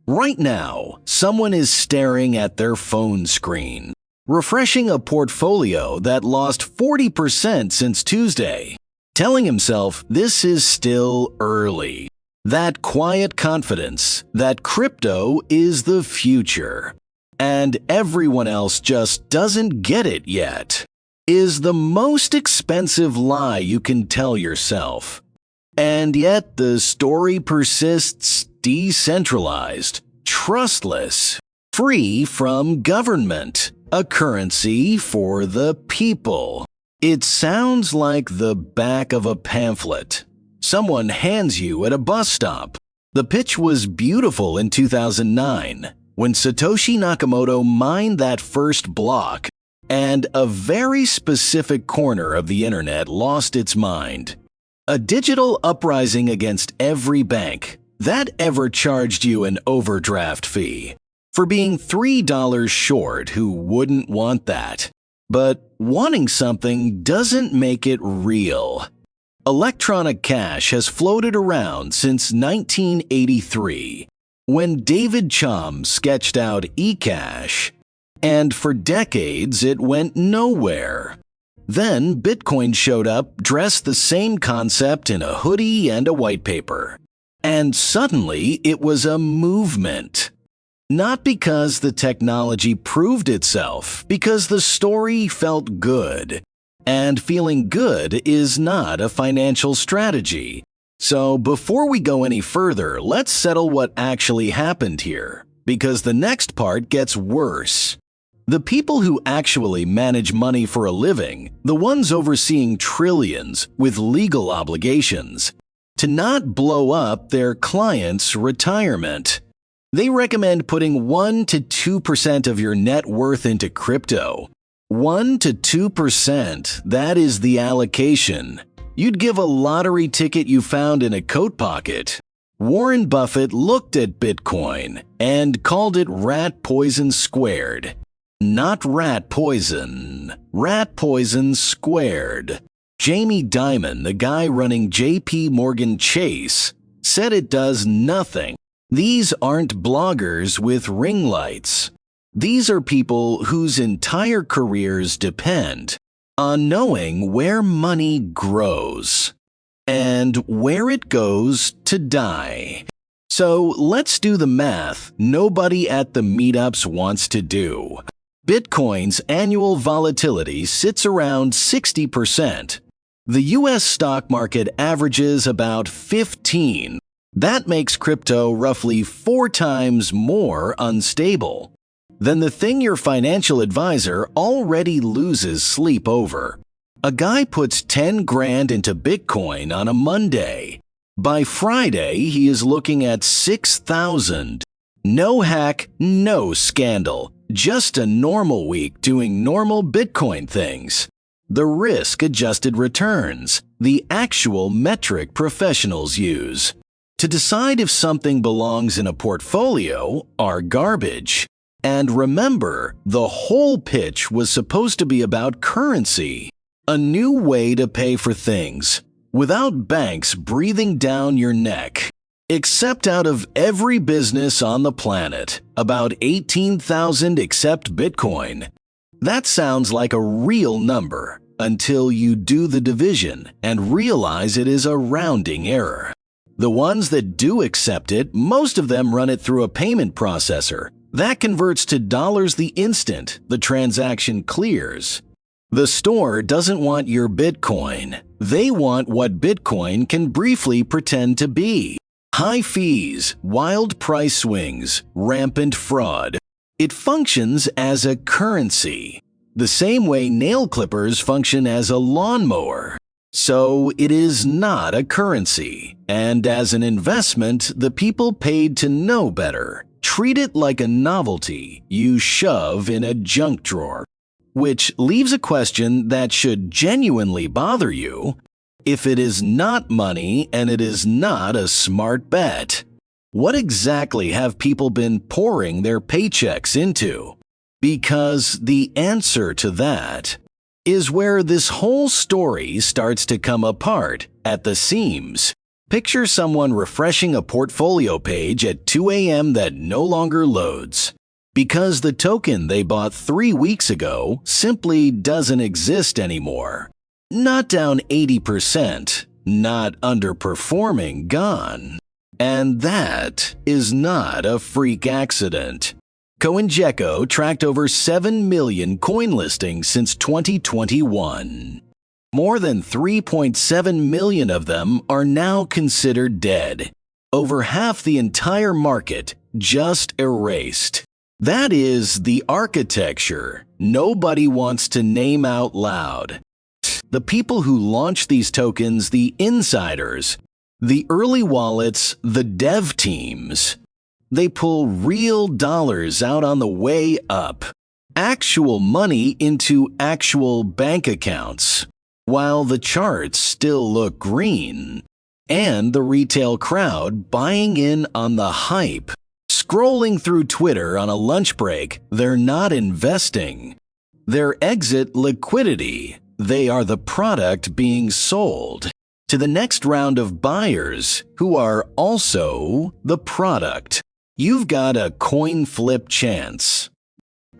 Right now, someone is staring at their phone screen, refreshing a portfolio that lost 40% since Tuesday, telling himself this is still early. That quiet confidence that crypto is the future, and everyone else just doesn't get it yet, is the most expensive lie you can tell yourself. And yet the story persists decentralized, trustless, free from government, a currency for the people. It sounds like the back of a pamphlet someone hands you at a bus stop. The pitch was beautiful in 2009 when Satoshi Nakamoto mined that first block and a very specific corner of the internet lost its mind. A digital uprising against every bank that ever charged you an overdraft fee for being $3 short. Who wouldn't want that? But wanting something doesn't make it real. Electronic cash has floated around since 1983, when David Chaum sketched out eCash, and for decades it went nowhere. Then Bitcoin showed up dressed the same concept in a hoodie and a white paper. And suddenly it was a movement. Not because the technology proved itself, because the story felt good. And feeling good is not a financial strategy. So before we go any further, let's settle what actually happened here, because the next part gets worse. The people who actually manage money for a living, the ones overseeing trillions with legal obligations, to not blow up their clients' retirement. They recommend putting 1 to 2% of your net worth into crypto. 1 to 2%, that is the allocation. You'd give a lottery ticket you found in a coat pocket. Warren Buffett looked at Bitcoin and called it rat poison squared. Not rat poison squared. Jamie Dimon, the guy running JP Morgan Chase, said it does nothing. These aren't bloggers with ring lights. These are people whose entire careers depend on knowing where money grows and where it goes to die. So let's do the math nobody at the meetups wants to do. Bitcoin's annual volatility sits around 60%. The US stock market averages about 15. That makes crypto roughly 4 times more unstable than the thing your financial advisor already loses sleep over. A guy puts 10 grand into Bitcoin on a Monday. By Friday, he is looking at 6,000. No hack, no scandal. Just a normal week doing normal Bitcoin things. The risk-adjusted returns, the actual metric professionals use to decide if something belongs in a portfolio, are garbage. And remember, the whole pitch was supposed to be about currency, a new way to pay for things, without banks breathing down your neck. Except out of every business on the planet, about 18,000 accept Bitcoin. That sounds like a real number until you do the division and realize it is a rounding error. The ones that do accept it, most of them run it through a payment processor. That converts to dollars the instant the transaction clears. The store doesn't want your Bitcoin. They want what Bitcoin can briefly pretend to be. High fees, wild price swings, rampant fraud. It functions as a currency, the same way nail clippers function as a lawnmower. So it is not a currency, and as an investment, the people paid to know better treat it like a novelty you shove in a junk drawer. Which leaves a question that should genuinely bother you. If it is not money and it is not a smart bet, what exactly have people been pouring their paychecks into? Because the answer to that is where this whole story starts to come apart at the seams. Picture someone refreshing a portfolio page at 2 a.m. that no longer loads, because the token they bought 3 weeks ago simply doesn't exist anymore. Not down 80%, not underperforming, gone. And that is not a freak accident. CoinGecko tracked over 7 million coin listings since 2021. More than 3.7 million of them are now considered dead. Over half the entire market just erased. That is the architecture nobody wants to name out loud. The people who launch these tokens, the insiders, the early wallets, the dev teams, they pull real dollars out on the way up. Actual money into actual bank accounts, while the charts still look green. And the retail crowd buying in on the hype. Scrolling through Twitter on a lunch break, they're not investing. Their exit liquidity. They are the product being sold to the next round of buyers who are also the product. You've got a coin flip chance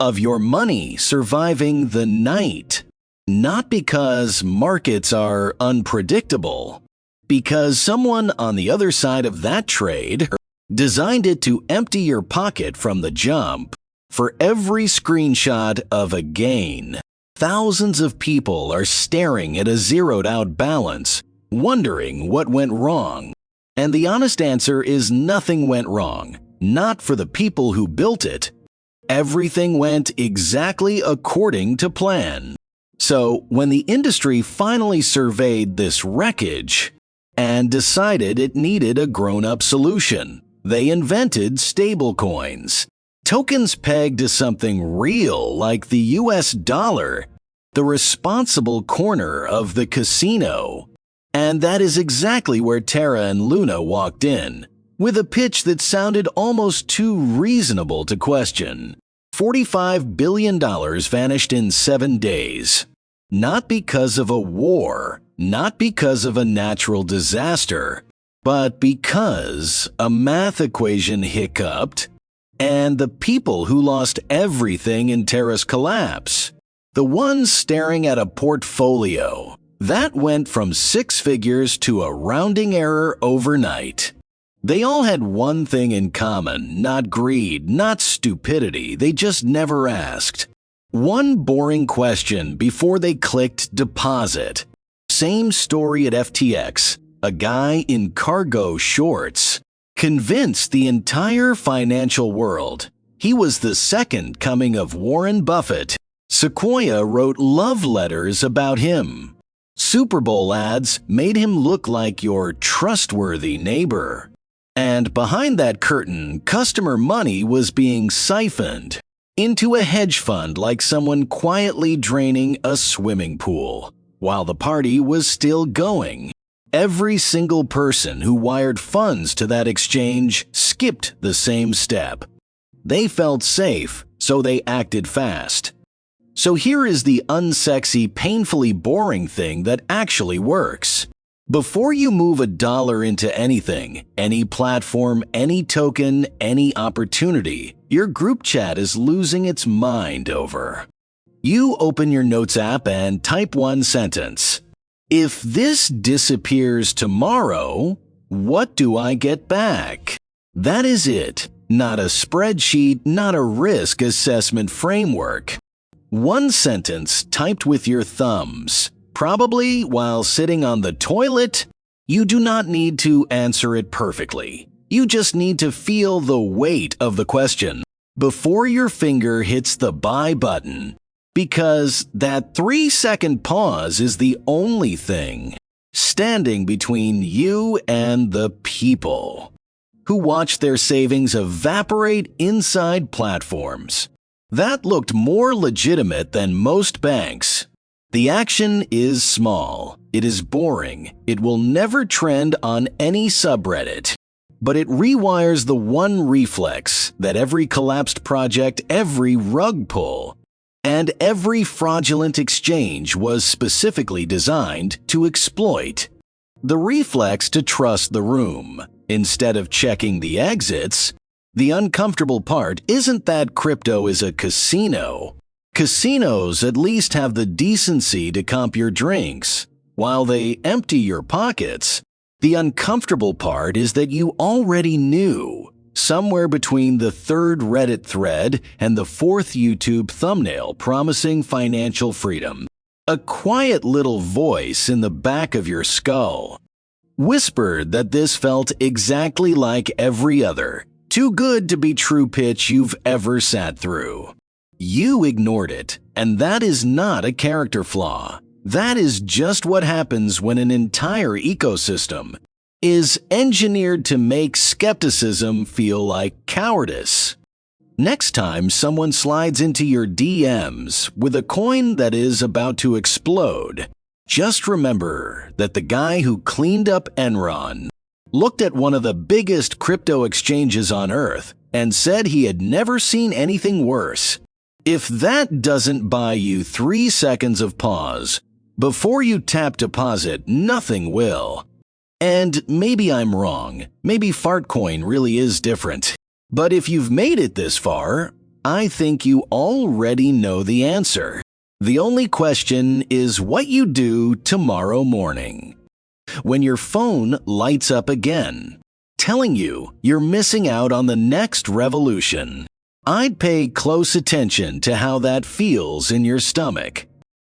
of your money surviving the night. Not because markets are unpredictable, because someone on the other side of that trade designed it to empty your pocket from the jump. For every screenshot of a gain, thousands of people are staring at a zeroed-out balance, wondering what went wrong. And the honest answer is nothing went wrong. Not for the people who built it. Everything went exactly according to plan. So, when the industry finally surveyed this wreckage and decided it needed a grown-up solution, they invented stablecoins. Tokens pegged to something real like the US dollar, the responsible corner of the casino. And that is exactly where Terra and Luna walked in, with a pitch that sounded almost too reasonable to question. $45 billion vanished in 7 days. Not because of a war, not because of a natural disaster, but because a math equation hiccuped, and the people who lost everything in Terra's collapse, the ones staring at a portfolio, that went from 6 figures to a rounding error overnight. They all had one thing in common, not greed, not stupidity, they just never asked. One boring question before they clicked deposit. Same story at FTX. A guy in cargo shorts convinced the entire financial world he was the second coming of Warren Buffett. Sequoia wrote love letters about him. Super Bowl ads made him look like your trustworthy neighbor. And behind that curtain, customer money was being siphoned into a hedge fund like someone quietly draining a swimming pool, while the party was still going. Every single person who wired funds to that exchange skipped the same step. They felt safe, so they acted fast. So here is the unsexy, painfully boring thing that actually works. Before you move $1 into anything, any platform, any token, any opportunity, your group chat is losing its mind over. You open your Notes app and type one sentence. If this disappears tomorrow, what do I get back? That is it. Not a spreadsheet, not a risk assessment framework. One sentence typed with your thumbs. Probably while sitting on the toilet. You do not need to answer it perfectly. You just need to feel the weight of the question before your finger hits the buy button. Because that 3-second pause is the only thing standing between you and the people who watch their savings evaporate inside platforms. That looked more legitimate than most banks. The action is small, it is boring, it will never trend on any subreddit. But it rewires the one reflex that every collapsed project, every rug pull, and every fraudulent exchange was specifically designed to exploit. the reflex to trust the room instead of checking the exits. The uncomfortable part isn't that crypto is a casino. Casinos at least have the decency to comp your drinks, while they empty your pockets. The uncomfortable part is that you already knew, somewhere between the third Reddit thread and the fourth YouTube thumbnail promising financial freedom, a quiet little voice in the back of your skull whispered that this felt exactly like every other too good to be true pitch you've ever sat through. You ignored it, and that is not a character flaw. That is just what happens when an entire ecosystem is engineered to make skepticism feel like cowardice. Next time someone slides into your DMs with a coin that is about to explode, just remember that the guy who cleaned up Enron looked at one of the biggest crypto exchanges on Earth and said he had never seen anything worse. If that doesn't buy you 3 seconds of pause before you tap deposit, nothing will. And maybe I'm wrong. Maybe Fartcoin really is different. But if you've made it this far, I think you already know the answer. The only question is what you do tomorrow morning, when your phone lights up again, telling you you're missing out on the next revolution. I'd pay close attention to how that feels in your stomach.